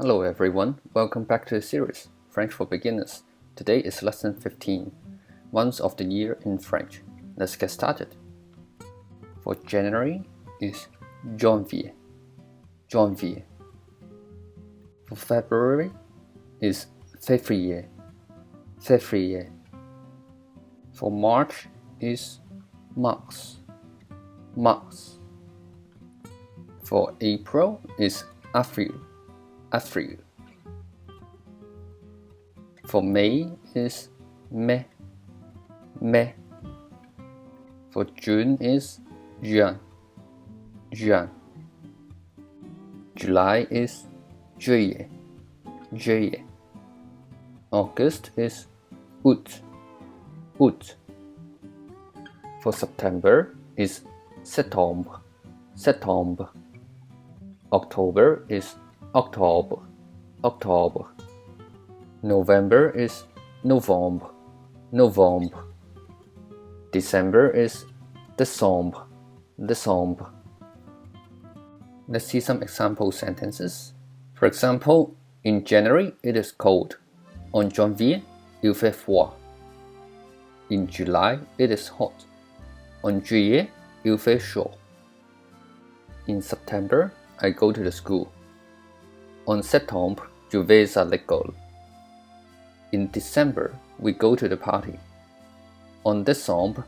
Hello everyone, welcome back to the series, French for Beginners. Today is lesson 15, months of the year in French. Let's get started. For January is janvier, janvier. For February is février, février. For March is mars, mars. For April is avril, avril. For May is mai, mai. For June is juin, juin. July is juillet, juillet. August is août, août. For September is septembre, septembre. October is octobre, octobre. November is novembre, novembre. December is décembre, décembre. Let's see some example sentences. For example, in January it is cold. En janvier, il fait froid. In July it is hot. En juillet, il fait chaud. In September, I go to the school. En septembre, je vais à l'école. In December, we go to the party. En décembre,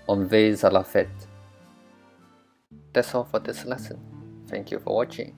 on va à la fête. That's all for this lesson. Thank you for watching.